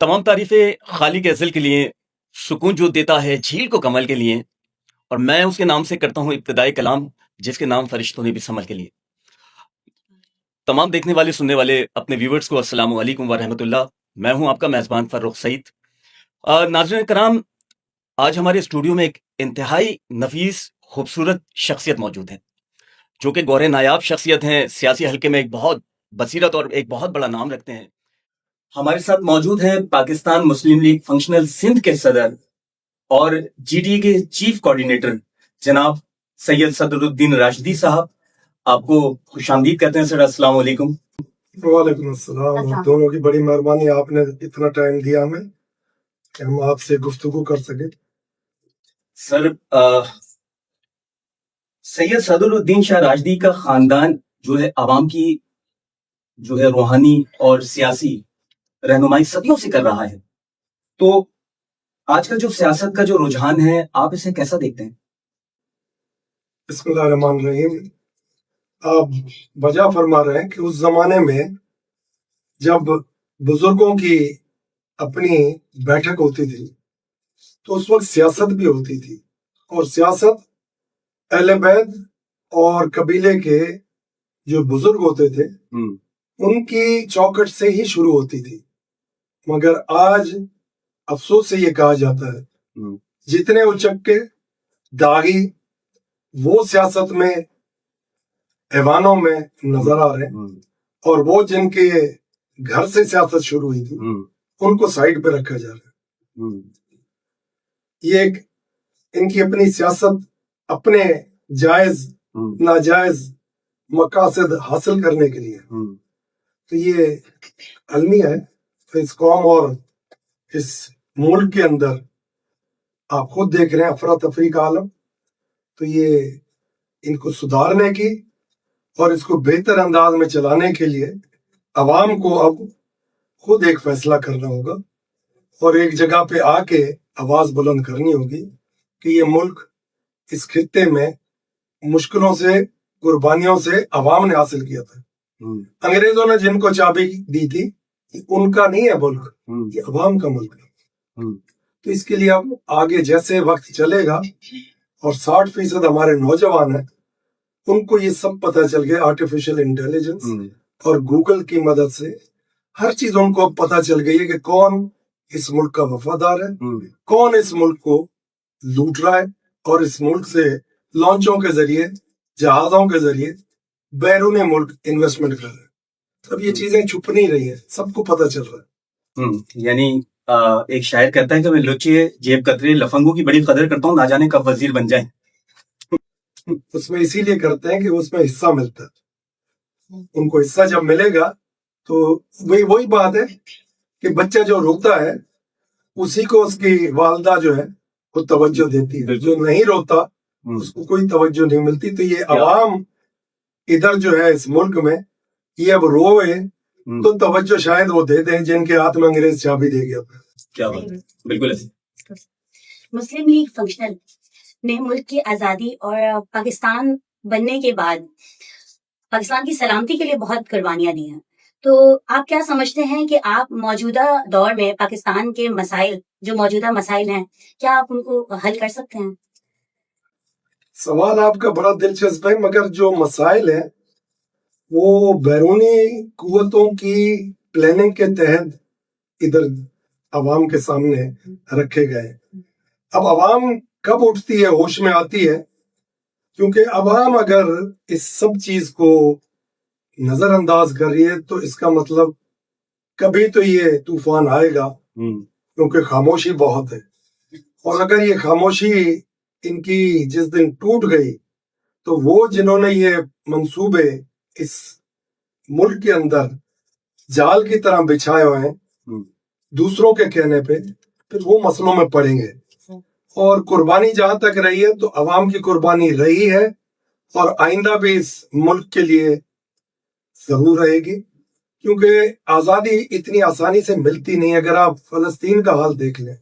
تمام تعریفیں خالق ازل کے لیے، سکون جو دیتا ہے جھیل کو کمل کے لیے، اور میں اس کے نام سے کرتا ہوں ابتدائی کلام، جس کے نام فرشتوں نے بھی سنبھل کے لیے۔ تمام دیکھنے والے سننے والے اپنے ویورز کو السلام علیکم ورحمۃ اللہ۔ میں ہوں آپ کا میزبان فرخ سعید۔ ناظرین کرام، آج ہمارے اسٹوڈیو میں ایک انتہائی نفیس خوبصورت شخصیت موجود ہے، جو کہ گورے نایاب شخصیت ہیں، سیاسی حلقے میں ایک بہت بصیرت اور ایک بہت بڑا نام رکھتے ہیں۔ ہمارے ساتھ موجود ہیں پاکستان مسلم لیگ فنکشنل سندھ کے صدر اور جی ڈی اے کے چیف کوآرڈینیٹر جناب سید صدر الدین راشدی صاحب، آپ کو خوش آمدید کہتے ہیں سر۔ السلام علیکم۔ وعلیکم السلام۔ دونوں کی بڑی مہربانی، آپ نے اتنا ٹائم دیا ہمیں کہ ہم آپ سے گفتگو کر سکیں۔ سر، سید صدر الدین شاہ راشدی کا خاندان جو ہے عوام کی جو ہے روحانی اور سیاسی رہنمائی صدیوں سے کر رہا ہے، تو آج کل جو سیاست کا جو رجحان ہے، آپ اسے کیسا دیکھتے ہیں؟ بسم اللہ الرحمن الرحیم۔ آپ بجا فرما رہے ہیں کہ اس زمانے میں جب بزرگوں کی اپنی بیٹھک ہوتی تھی تو اس وقت سیاست بھی ہوتی تھی، اور سیاست اہل بیت اور قبیلے کے جو بزرگ ہوتے تھے ان کی چوکٹ سے ہی شروع ہوتی تھی۔ مگر آج افسوس سے یہ کہا جاتا ہے جتنے اچکے داغی وہ سیاست میں ایوانوں میں نظر آ رہے ہیں، اور وہ جن کے گھر سے سیاست شروع ہوئی تھی ان کو سائڈ پہ رکھا جا رہا ہے۔ یہ ایک ان کی اپنی سیاست اپنے جائز ناجائز مقاصد حاصل کرنے کے لیے، تو یہ المیہ ہے اس قوم اور اس ملک کے اندر۔ آپ خود دیکھ رہے ہیں افراتفری کا عالم، تو یہ ان کو سدھارنے کی اور اس کو بہتر انداز میں چلانے کے لیے عوام کو اب خود ایک فیصلہ کرنا ہوگا اور ایک جگہ پہ آ کے آواز بلند کرنی ہوگی کہ یہ ملک اس خطے میں مشکلوں سے قربانیوں سے عوام نے حاصل کیا تھا۔ انگریزوں نے جن کو چابی دی تھی ان کا نہیں ہے ملک، یہ عوام کا ملک ہے۔ تو اس کے لیے اب آگے جیسے وقت چلے گا اور 60% ہمارے نوجوان ہیں، ان کو یہ سب پتہ چل گیا، آرٹیفیشل انٹیلیجنس اور گوگل کی مدد سے ہر چیز ان کو پتہ چل گئی ہے کہ کون اس ملک کا وفادار ہے، کون اس ملک کو لوٹ رہا ہے اور اس ملک سے لانچوں کے ذریعے جہازوں کے ذریعے بیرون ملک انویسٹمنٹ کر رہے ہیں۔ اب یہ چیزیں چھپ نہیں رہی ہیں، سب کو پتہ چل رہا ہے۔ یعنی ایک شاعر کہتا ہے کہ میں لچے جیب کترے لفنگوں کی بڑی قدر کرتا ہوں، نہ جانے کب وزیر بن جائیں۔ اس میں اسی لیے کرتے ہیں کہ اس میں حصہ ملتا ہے، ان کو حصہ جب ملے گا تو وہی بات ہے کہ بچہ جو روتا ہے اسی کو اس کی والدہ جو ہے وہ توجہ دیتی ہے، جو نہیں روتا اس کو کوئی توجہ نہیں ملتی۔ تو یہ عوام ادھر جو ہے اس ملک میں یہ اب روئے تو توجہ شاید وہ دے دیں جن کے ہاتھ میں انگریز چابی دے گیا تھا۔ کیا بات ہے، بالکل ایسے۔ مسلم لیگ فنکشنل نے ملک کی آزادی اور پاکستان بننے کے بعد پاکستان کی سلامتی کے لیے بہت قربانیاں دی ہیں، تو آپ کیا سمجھتے ہیں کہ آپ موجودہ دور میں پاکستان کے مسائل، جو موجودہ مسائل ہیں، کیا آپ ان کو حل کر سکتے ہیں؟ سوال آپ کا بڑا دلچسپ ہے، مگر جو مسائل ہیں وہ بیرونی قوتوں کی پلاننگ کے تحت ادھر عوام کے سامنے رکھے گئے۔ اب عوام کب اٹھتی ہے، ہوش میں آتی ہے، کیونکہ عوام اگر اس سب چیز کو نظر انداز کر رہی ہے تو اس کا مطلب کبھی تو یہ طوفان آئے گا، کیونکہ خاموشی بہت ہے۔ اور اگر یہ خاموشی ان کی جس دن ٹوٹ گئی تو وہ جنہوں نے یہ منصوبے اس ملک کے اندر جال کی طرح بچھائے ہوئے ہیں دوسروں کے کہنے پہ، پھر وہ مسئلوں میں پڑیں گے۔ اور قربانی جہاں تک رہی ہے تو عوام کی قربانی رہی ہے اور آئندہ بھی اس ملک کے لیے ضرور رہے گی، کیونکہ آزادی اتنی آسانی سے ملتی نہیں۔ اگر آپ فلسطین کا حال دیکھ لیں،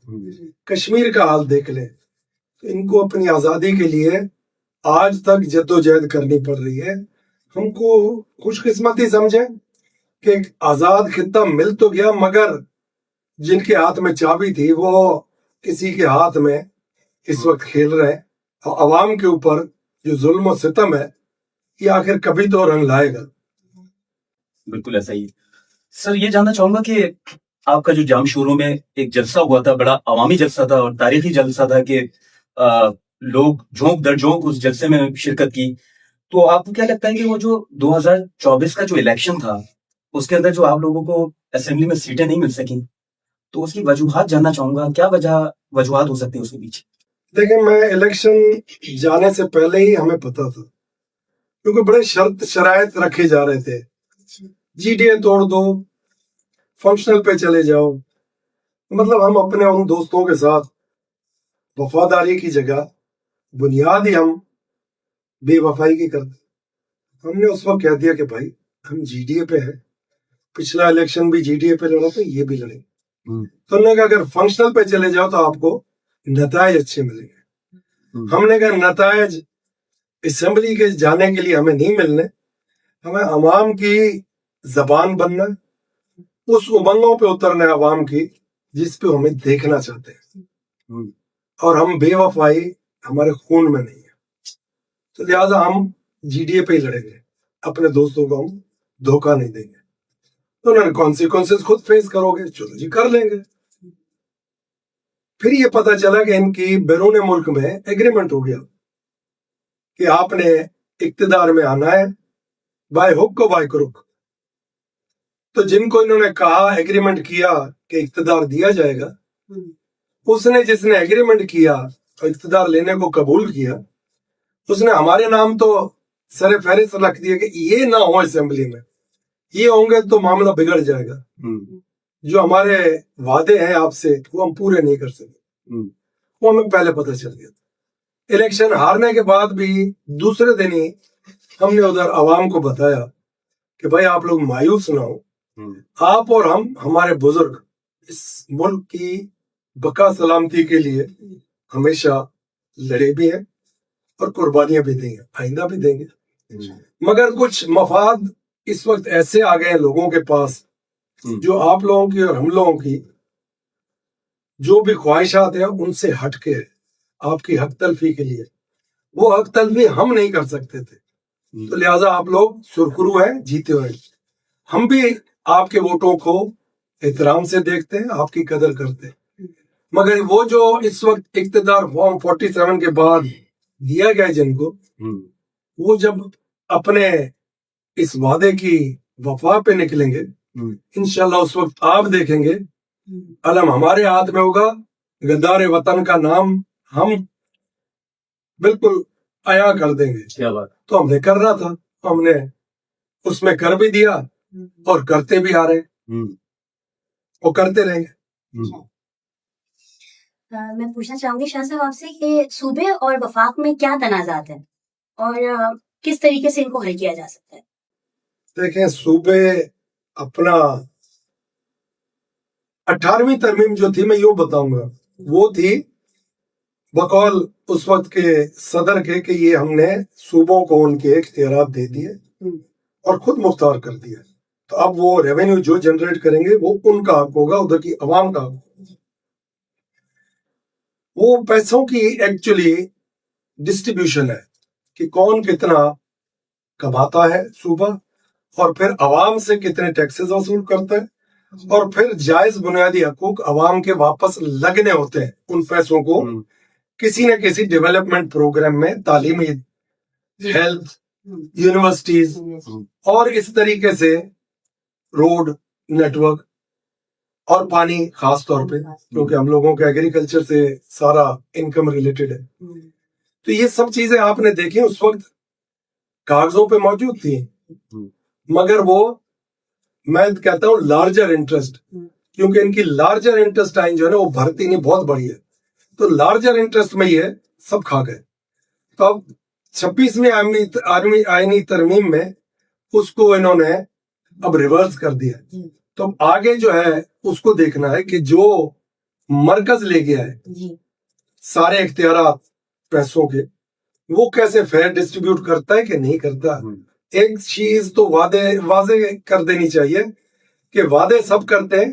کشمیر کا حال دیکھ لیں، تو ان کو اپنی آزادی کے لیے آج تک جدوجہد کرنی پڑ رہی ہے۔ ہم کو خوش قسمتی سمجھیں کہ ایک آزاد خطہ مل تو گیا، مگر جن کے ہاتھ میں چابی تھی وہ کسی کے ہاتھ میں اس وقت کھیل رہے ہیں، اور عوام کے اوپر جو ظلم و ستم ہے یہ آخر کبھی تو رنگ لائے گا۔ بالکل ایسا ہی ہے۔ سر یہ جاننا چاہوں گا کہ آپ کا جو جام شوروں میں ایک جلسہ ہوا تھا، بڑا عوامی جلسہ تھا اور تاریخی جلسہ تھا کہ لوگ جھونک در جھونک اس جلسے میں شرکت کی، تو آپ کو کیا لگتا ہے کہ وہ جو 2024 کا جو الیکشن تھا اس کے اندر جو آپ لوگوں کو اسمبلی میں سیٹیں نہیں مل سکیں، تو اس کی وجوہات جاننا چاہوں گا، کیا وجوہات ہو سکتی ہیں اس کے پیچھے؟ دیکھیں، میں الیکشن جانے سے پہلے ہی ہمیں پتا تھا، کیونکہ بڑے شرط شرائط رکھے جا رہے تھے، جی ڈی اے توڑ دو، فنکشنل پہ چلے جاؤ۔ مطلب ہم اپنے ان دوستوں کے ساتھ وفاداری کی جگہ بنیاد ہی ہم بے وفائی کی کرتے۔ ہم نے اس وقت کہہ دیا کہ بھائی ہم جی ڈی اے پہ ہیں، پچھلا الیکشن بھی جی ڈی اے پہ لڑا تو یہ بھی لڑیں۔ تو انہوں نے کہا اگر فنکشنل پہ چلے جاؤ تو آپ کو نتائج اچھے ملیں گے۔ ہم نے کہا نتائج اسمبلی کے جانے کے لیے ہمیں نہیں ملنے، ہمیں عوام کی زبان بننا، اس امنگوں پہ اترنا ہے عوام کی جس پہ ہمیں دیکھنا چاہتے ہیں، اور ہم بے وفائی ہمارے خون میں نہیں ہے، تو لہٰذا ہم جی ڈی اے پہ ہی لڑیں گے، اپنے دوستوں کو ہم دھوکہ نہیں دیں گے۔ تو انہوں نے کانسیکوینسز خود فیس کرو گے، چلو جی کر لیں گے۔ پھر یہ پتا چلا کہ ان کی بیرون ملک میں ایگریمنٹ ہو گیا کہ آپ نے اقتدار میں آنا ہے بائے حق و بائے کرک۔ تو جن کو انہوں نے کہا ایگریمنٹ کیا کہ اقتدار دیا جائے گا، جس نے ایگریمنٹ کیا اور اقتدار لینے کو قبول کیا، اس نے ہمارے نام تو سر فہرست رکھ دیا کہ یہ نہ ہو اسمبلی میں، یہ ہوں گے تو معاملہ بگڑ جائے گا، جو ہمارے وعدے ہیں آپ سے وہ ہم پورے نہیں کر سکے۔ وہ ہمیں پہلے پتہ چل گیا تھا۔ الیکشن ہارنے کے بعد بھی دوسرے دن ہی ہم نے ادھر عوام کو بتایا کہ بھائی آپ لوگ مایوس نہ ہو، آپ اور ہم، ہمارے بزرگ اس ملک کی بقا سلامتی کے لیے ہمیشہ لڑے بھی ہیں اور قربانیاں بھی دیں گے، آئندہ بھی دیں گے، مگر کچھ مفاد اس وقت ایسے آ گئے ہیں لوگوں کے پاس، جو آپ لوگوں کی اور ہم لوگوں کی جو بھی خواہشات ہیں ان سے ہٹ کے آپ کی حق تلفی کے لیے، وہ حق تلفی ہم نہیں کر سکتے تھے، تو لہٰذا آپ لوگ سرخرو ہیں، جیتے ہوئے۔ ہم بھی آپ کے ووٹوں کو احترام سے دیکھتے ہیں، آپ کی قدر کرتے ہیں، مگر وہ جو اس وقت اقتدار فارم 47 کے بعد دیا گیا جن کو، وہ جب اپنے اس وعدے کی وفا پہ نکلیں گے، انشاءاللہ اس وقت آپ دیکھیں گے علم ہمارے ہاتھ میں ہوگا، غدار وطن کا نام ہم بالکل عیا کر دیں گے۔ کیا بات! تو ہم نے کرنا تھا، ہم نے اس میں کر بھی دیا اور کرتے بھی آ رہے ہیں اور کرتے رہیں گے۔ میں پوچھنا چاہوں گی شاہ صاحب آپ سے کہ صوبے اور وفاق میں کیا تنازعات ہیں اور کس طریقے سے ان کو حل کیا جا سکتا ہے؟ دیکھیں، صوبے اپنا 18ویں ترمیم جو تھی، میں یوں بتاؤں گا، وہ تھی بقول اس وقت کے صدر کے کہ یہ ہم نے صوبوں کو ان کے اختیارات دے دیے اور خود مختار کر دیا، تو اب وہ ریونیو جو جنریٹ کریں گے وہ ان کا حق ہوگا، ادھر کی عوام کا حق ہوگا۔ وہ پیسوں کی ایکچولی ڈسٹریبیوشن ہے کہ کون کتنا کماتا ہے صوبہ، اور پھر عوام سے کتنے ٹیکسز وصول کرتا ہے، اور پھر جائز بنیادی حقوق عوام کے واپس لگنے ہوتے ہیں ان پیسوں کو کسی نہ کسی ڈیولپمنٹ پروگرام میں، تعلیمی، ہیلتھ، یونیورسٹیز، اور اس طریقے سے روڈ نیٹ ورک اور پانی، خاص طور پہ کیونکہ ہم لوگوں کے ایگریکلچر سے سارا انکم ریلیٹڈ ہے۔ تو یہ سب چیزیں آپ نے دیکھی اس وقت کاغذوں پہ موجود تھی، مگر وہ میں کہتا ہوں لارجر انٹرسٹ، کیونکہ ان کی لارجر انٹرسٹ آئین جو ہے نا وہ بھرتی نہیں بہت بڑی ہے، تو لارجر انٹرسٹ میں یہ سب کھا گئے۔ تو اب 26ویں آئینی ترمیم میں اس کو انہوں نے اب ریورس کر دیا، تو اب آگے جو ہے اس کو دیکھنا ہے کہ جو مرکز لے گیا ہے سارے اختیارات پیسوں کے، وہ کیسے فیئر ڈسٹریبیوٹ کرتا ہے کہ نہیں کرتا۔ ایک چیز تو واضح کر دینی چاہیے کہ وعدے سب کرتے ہیں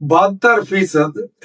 72%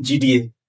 GDA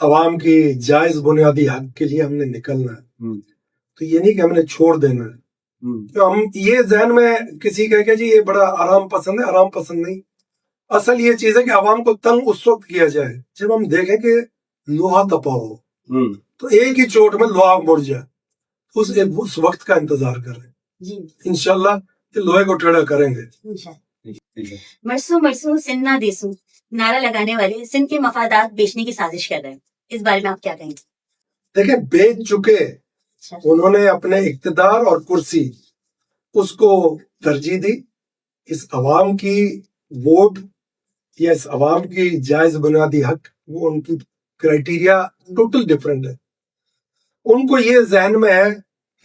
عوام کی جائز بنیادی حق کے لیے ہم نے نکلنا ہے، تو یہ نہیں کہ ہم نے چھوڑ دینا ہے. تو ہم یہ ذہن میں کسی کہ جی یہ بڑا آرام پسند ہے، آرام پسند نہیں. اصل یہ چیز ہے کہ عوام کو تنگ اس وقت کیا جائے جب ہم دیکھیں کہ لوہا تپا ہو، تو ایک ہی چوٹ میں لوہا مڑ جائے، اس وقت کا انتظار کریں. جی انشاءاللہ یہ لوہے کو ٹیڑھا کریں گے. مرسو مرسو سندھ نہ دیسو نعرہ لگانے والے سندھ کے مفادات بیچنے کی سازش کر رہے ہیں، اس بارے میں آپ کیا کہیں گے؟ دیکھیں بیچ چکے، انہوں نے اپنے اقتدار اور کرسی اس کو ترجیح دی. اس عوام کی ووٹ یا اس عوام کی جائز بنیادی حق، وہ ان کی کرائٹیریا ٹوٹل ڈیفرنٹ ہے. ان کو یہ ذہن میں ہے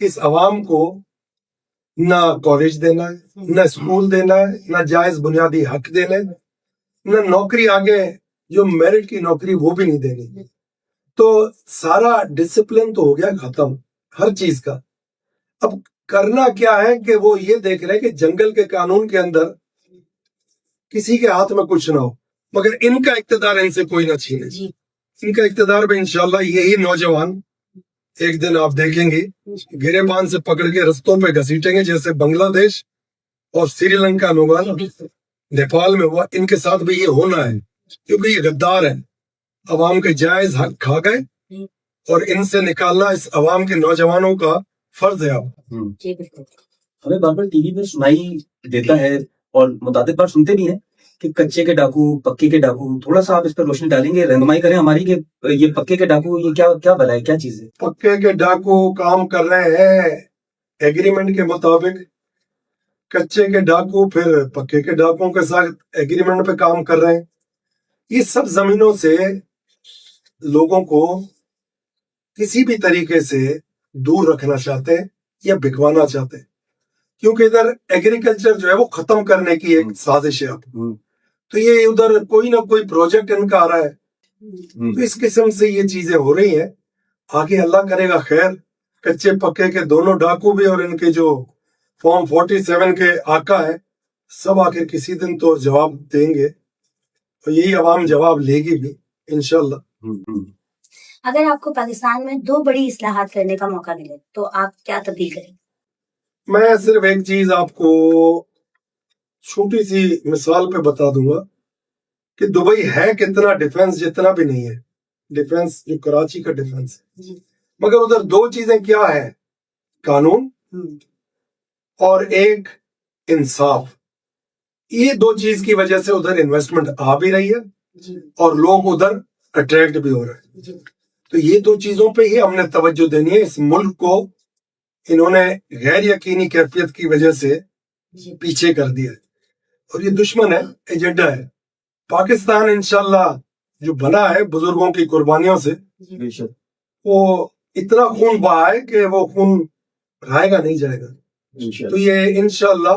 کہ اس عوام کو نہ کالج دینا ہے، نہ اسکول دینا ہے، نہ جائز بنیادی حق دینا ہے، نہ نوکری آگے جو میرٹ کی نوکری وہ بھی نہیں دینی. تو سارا ڈسپلن تو ہو گیا ختم ہر چیز کا. اب کرنا کیا ہے کہ وہ یہ دیکھ رہے کہ جنگل کے قانون کے اندر کسی کے ہاتھ میں کچھ نہ ہو، مگر ان کا اقتدار ان سے کوئی نہ چھینے. ان کا اقتدار بھی انشاءاللہ یہی نوجوان ایک دن آپ دیکھیں گے گرے بان سے پکڑ کے رستوں پہ گھسیٹیں گے، جیسے بنگلہ دیش اور سری لنکا میں ہوا نا، نیپال میں ہوا. ان کے ساتھ بھی یہ ہونا ہے، کیونکہ یہ غدار ہیں، عوام کے جائز حق کھا گئے، اور ان سے نکالنا اس عوام کے نوجوانوں کا فرض ہے. ہمیں بار بار ٹی وی پہ سنائی دیتا ہے اور متعدد بار سنتے بھی ہیں کہ کچے کے ڈاکو، پکے کے ڈاکو. تھوڑا سا آپ اس پر روشنی ڈالیں گے، رہنمائی کریں ہماری کہ یہ پکے کے ڈاکو یہ کیا بلا ہے، کیا چیز ہے؟ پکے کے ڈاکو کام کر رہے ہیں ایگریمنٹ کے مطابق، کچے کے ڈاکو پھر پکے کے ڈاکوں کے ساتھ ایگریمنٹ پہ کام کر رہے ہیں. یہ سب زمینوں سے لوگوں کو کسی بھی طریقے سے دور رکھنا چاہتے ہیں یا بکوانا چاہتے ہیں، کیونکہ ادھر ایگریکلچر جو ہے وہ ختم کرنے کی ایک سازش ہے. تو یہ ادھر کوئی نہ کوئی پروجیکٹ ان کا آ رہا ہے. تو اس قسم سے یہ چیزیں ہو رہی ہیں. آگے اللہ کرے گا خیر، کچے پکے کے دونوں ڈاکو بھی اور ان کے جو فارم 47 کے آقا ہے سب آ کے کسی دن تو جواب دیں گے، اور یہی عوام جواب لے گی بھی انشاءاللہ. اگر آپ کو پاکستان میں 2 بڑی اصلاحات کرنے کا موقع ملے تو آپ کیا تبدیل کریں؟ میں صرف ایک چیز آپ کو چھوٹی سی مثال پہ بتا دوں گا کہ دبئی ہے کتنا ڈیفنس جتنا بھی نہیں ہے ڈیفنس جو کراچی کا ڈیفنس ہے، مگر ادھر 2 چیزیں کیا ہے، قانون اور ایک انصاف. یہ 2 چیز کی وجہ سے ادھر انویسٹمنٹ آ بھی رہی ہے اور لوگ ادھر اٹریکٹ بھی ہو رہے ہیں. تو یہ 2 چیزوں پہ ہی ہم نے توجہ دینی ہے. اس ملک کو انہوں نے غیر یقینی کیفیت کی وجہ سے پیچھے کر دیا ہے، اور یہ دشمن ہے، ایجنڈا ہے. پاکستان انشاءاللہ جو بنا ہے بزرگوں کی قربانیوں سے، وہ اتنا خون بہا ہے کہ وہ خون رہے گا نہیں جائے گا. تو یہ انشاءاللہ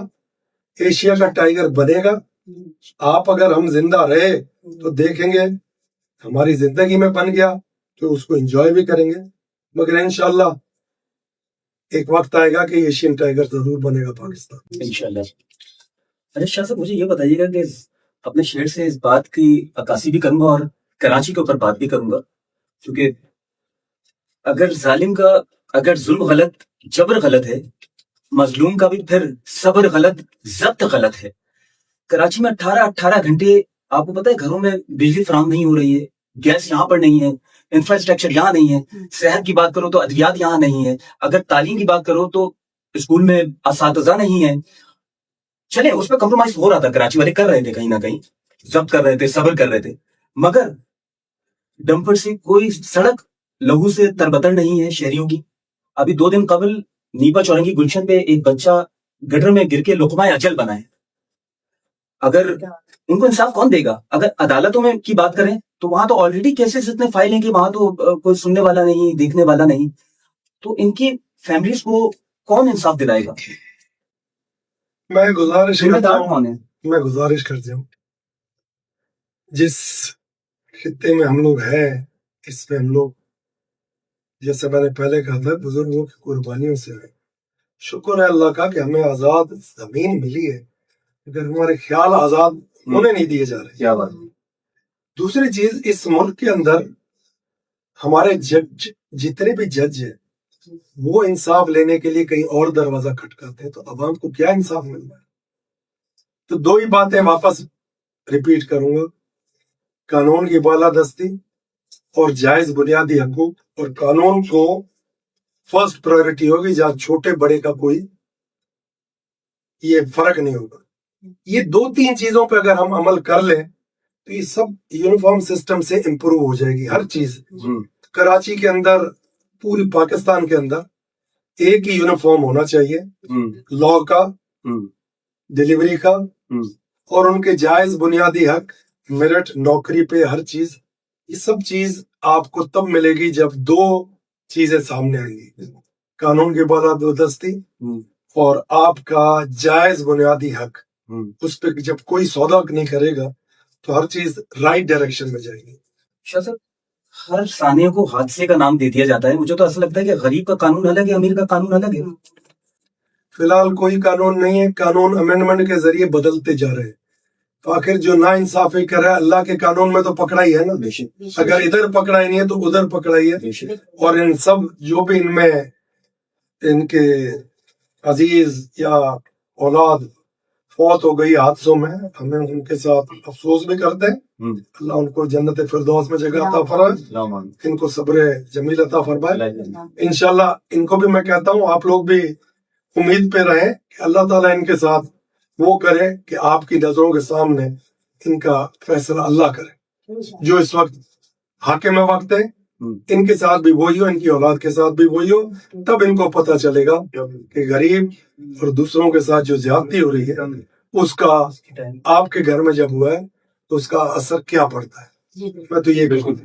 ایشیا کا ٹائیگر بنے گا. آپ اگر ہم زندہ رہے تو دیکھیں گے، ہماری زندگی میں بن گیا تو اس کو انجوائے بھی کریں گے، مگر انشاءاللہ ایک وقت آئے گا کہ ایشین ٹائیگر ضرور بنے گا پاکستان انشاءاللہ. اچھا شاہ صاحب، مجھے یہ بتائیے گا کہ اپنے شعر سے اس بات کی عکاسی بھی کروں گا اور کراچی کے اوپر بات بھی کروں گا، کیونکہ اگر ظالم کا اگر ظلم غلط، جبر غلط ہے، مظلوم کا بھی پھر صبر غلط، ضبط غلط ہے. کراچی میں 18 گھنٹے آپ کو پتہ ہے گھروں میں بجلی فراہم نہیں ہو رہی ہے، گیس یہاں پر نہیں ہے، انفراسٹرکچر یہاں نہیں ہے. صحت کی بات کرو تو ادویات یہاں نہیں ہے. اگر تعلیم کی بات کرو تو اسکول میں اساتذہ نہیں ہیں. چلیں اس پہ کمپرومائز ہو رہا تھا، کراچی والے کر رہے تھے، کہیں نہ کہیں ضبط کر رہے تھے، صبر کر رہے تھے، مگر ڈمپر سے کوئی سڑک لہو سے تربتر نہیں ہے شہریوں کی. ابھی 2 دن قبل نیپا چورنگی گلشن پہ ایک بچہ گٹر میں گر کے لقمہ اجل بنا ہے. اگر ان کو انصاف کون دے گا؟ اگر عدالتوں میں کی بات کریں تو وہاں تو آلریڈی کیسز اتنے فائل ہیں کہ وہاں تو کوئی سننے والا نہیں، دیکھنے والا نہیں. تو ان کی فیملیز کو کون انصاف دلائے گا؟ میں گزارش ذمہ کرتا دار ہوں کون ہے؟ میں گزارش کرتا ہوں جس خطے میں ہم لوگ ہیں، اس میں ہم لوگ جیسے میں نے پہلے کہا تھا بزرگوں کی قربانیوں سے ہیں. شکر ہے اللہ کا کہ ہمیں آزاد زمین ملی ہے، اگر ہمارے خیال آزاد ہونے نہیں دیے جا رہے. کیا بات. دوسری چیز، اس ملک کے اندر ہمارے جج جتنے بھی جج ہیں وہ انصاف لینے کے لیے کہیں اور دروازہ کھٹکاتے ہیں، تو عوام کو کیا انصاف مل رہا ہے؟ تو دو ہی باتیں واپس ریپیٹ کروں گا، قانون کی بالادستی اور جائز بنیادی حقوق، اور قانون کو فرسٹ پرائرٹی ہوگی، جہاں چھوٹے بڑے کا کوئی یہ فرق نہیں ہوگا۔ یہ دو تین چیزوں پہ اگر ہم عمل کر لیں تو یہ سب یونیفارم سسٹم سے امپروو ہو جائے گی ہر چیز۔ کراچی کے اندر، پوری پاکستان کے اندر ایک ہی یونیفارم ہونا چاہیے، لا کا، ڈلیوری کا، اور ان کے جائز بنیادی حق، میرٹ، نوکری پہ ہر چیز۔ یہ سب چیز آپ کو تب ملے گی جب دو چیزیں سامنے آئیں گی، قانون کی بالادستی اور آپ کا جائز بنیادی حق۔ اس پہ جب کوئی سودا نہیں کرے گا تو ہر چیز رائٹ ڈائریکشن میں جائے گی۔ شاہ صاحب، ہر سانحے کو حادثے کا نام دے دیا جاتا ہے، مجھے تو ایسا لگتا ہے کہ غریب کا قانون الگ ہے، امیر کا قانون الگ ہے۔ فی الحال کوئی قانون نہیں ہے، قانون امینڈمنٹ کے ذریعے بدلتے جا رہے ہیں، تو آخر جو نا انصافی کر رہا ہے، اللہ کے قانون میں تو پکڑا ہی ہے نا، اگر ادھر پکڑا ہی نہیں ہے تو ادھر پکڑا ہی ہے۔ اور ان سب جو بھی ان میں ان کے عزیز یا اولاد فوت ہو گئی حادثوں میں، ہمیں ان کے ساتھ افسوس بھی کرتے ہیں، اللہ ان کو جنت فردوس میں جگہ عطا فرمائے، ان کو صبر جمیل عطا فرمائے۔ انشاءاللہ ان کو بھی میں کہتا ہوں آپ لوگ بھی امید پہ رہیں کہ اللہ تعالیٰ ان کے ساتھ وہ کرے کہ آپ کی نظروں کے سامنے ان کا فیصلہ اللہ کرے۔ جو اس وقت حاکم وقت ہے ان کے ساتھ بھی وہی ہو، ان کی اولاد کے ساتھ بھی وہی ہو، تب ان کو پتہ چلے گا کہ غریب اور دوسروں کے ساتھ جو زیادتی ہو رہی ہے اس کا آپ کے گھر میں جب ہوا ہے تو اس کا اثر کیا پڑتا ہے۔ میں تو یہ بالکل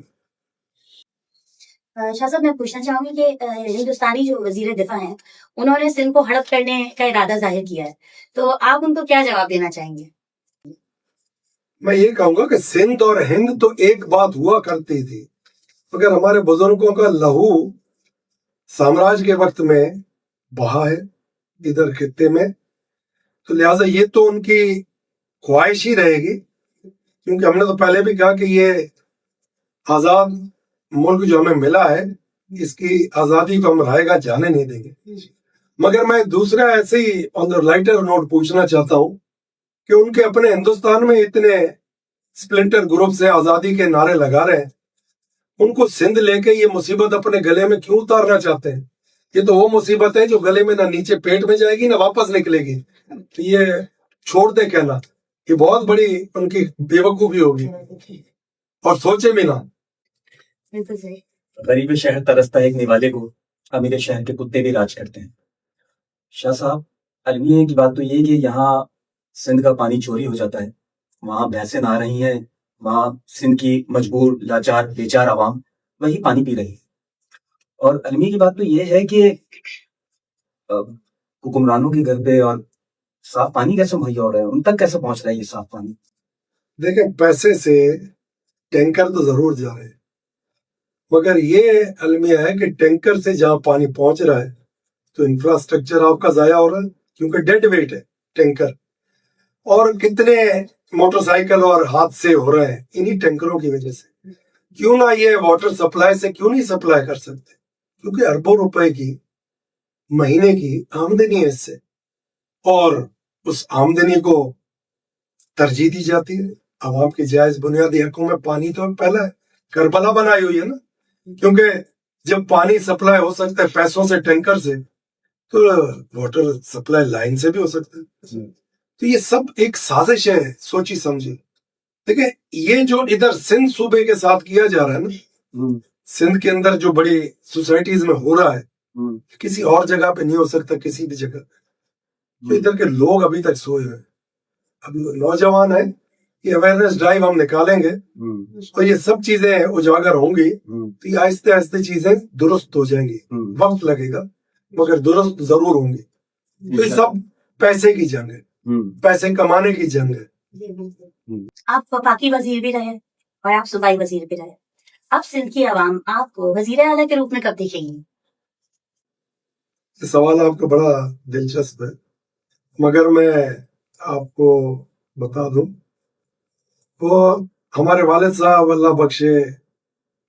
شاہ صاحب، میں پوچھنا چاہوں گی کہ ہندوستانی جو وزیر دفاع ہیں انہوں نے سندھ کو ہڑپ کرنے کا ارادہ ظاہر کیا ہے، تو آپ ان کو کیا جواب دینا چاہیں گے؟ میں یہ کہوں گا کہ سندھ اور ہند تو ایک بات ہوا کرتی تھی، مگر ہمارے بزرگوں کا لہو سامراج کے وقت میں بہا ہے ادھر خطے میں، تو لہٰذا یہ تو ان کی خواہش ہی رہے گی، کیونکہ ہم نے تو پہلے بھی کہا کہ یہ آزاد ملک جو ہمیں ملا ہے اس کی آزادی کو ہم رائے گا جانے نہیں دیں گے۔ مگر میں دوسرا ایسے ہی آن دا لائٹر نوٹ پوچھنا چاہتا ہوں کہ ان کے اپنے ہندوستان میں اتنے سپلنٹر گروپ سے آزادی کے نعرے لگا رہے ہیں، ان کو سندھ لے کے یہ مصیبت اپنے گلے میں کیوں اتارنا چاہتے ہیں؟ یہ تو وہ مصیبت ہے جو گلے میں نہ نیچے پیٹ میں جائے گی نہ واپس نکلے گی، تو یہ چھوڑ دے کہنا، یہ بہت بڑی ان کی بے وقوفی ہوگی، اور سوچے بھی نہ۔ بالکل صحیح۔ غریب شہر ترستا ہے ایک نوالے کو، امیر شہر کے کتے بھی راج کرتے ہیں۔ شاہ صاحب، المیہ کی بات تو یہ کہ یہاں سندھ کا پانی چوری ہو جاتا ہے، وہاں بھینسیں نہ رہی ہیں، وہاں سندھ کی مجبور لاچار بیچار عوام وہی پانی پی رہی ہے۔ اور المیہ کی بات تو یہ ہے کہ حکمرانوں کے گھر پہ اور صاف پانی کیسے مہیا ہو رہا ہے، ان تک کیسے پہنچ رہا ہے یہ صاف پانی؟ دیکھیں، پیسے سے ٹینکر تو ضرور جا رہے ہیں، مگر یہ المیہ ہے کہ ٹینکر سے جہاں پانی پہنچ رہا ہے تو انفراسٹرکچر آپ کا ضائع ہو رہا ہے، کیونکہ ڈیڈ ویٹ ہے ٹینکر، اور کتنے موٹر سائیکل اور حادثے ہو رہے ہیں انہی ٹینکروں کی وجہ سے۔ کیوں نہ یہ واٹر سپلائی سے کیوں نہیں سپلائی کر سکتے؟ کیونکہ اربوں روپے کی مہینے کی آمدنی ہے اس سے، اور اس آمدنی کو ترجیح دی جاتی ہے۔ عوام کی جائز بنیادی حقوق میں پانی تو پہلا ہے، کربلا بنائی ہوئی ہے نا، کیونکہ جب پانی سپلائی ہو سکتا ہے پیسوں سے ٹینکر سے، تو واٹر سپلائی لائن سے بھی ہو سکتا ہے۔ تو یہ سب ایک سازش ہے سوچی سمجھی۔ دیکھیں، یہ جو ادھر سندھ صوبے کے ساتھ کیا جا رہا ہے نا، سندھ کے اندر جو بڑی سوسائٹیز میں ہو رہا ہے، کسی اور جگہ پہ نہیں ہو سکتا، کسی بھی جگہ پہ۔ تو ادھر کے لوگ ابھی تک سوئے ہوئے ہیں، اب نوجوان ہیں، یہ اویئرنیس ڈرائیو ہم نکالیں گے اور یہ سب چیزیں اجاگر ہوں گی، تو یہ آہستہ آہستہ چیزیں درست ہو جائیں گی، وقت لگے گا مگر درست ضرور ہوں گی۔ تو یہ سب پیسے کی جنگ ہے، پیسے کمانے کی جنگ ہے۔ آپ وفاقی وزیر بھی رہے اور آپ صوبائی وزیر بھی رہے، اب سندھ کی عوام آپ کو وزیر اعلیٰ کے روپ میں کب دیکھے گی؟ یہ سوال آپ کا بڑا دلچسپ ہے، مگر میں آپ کو بتا دوں، وہ ہمارے والد صاحب اللہ بخشے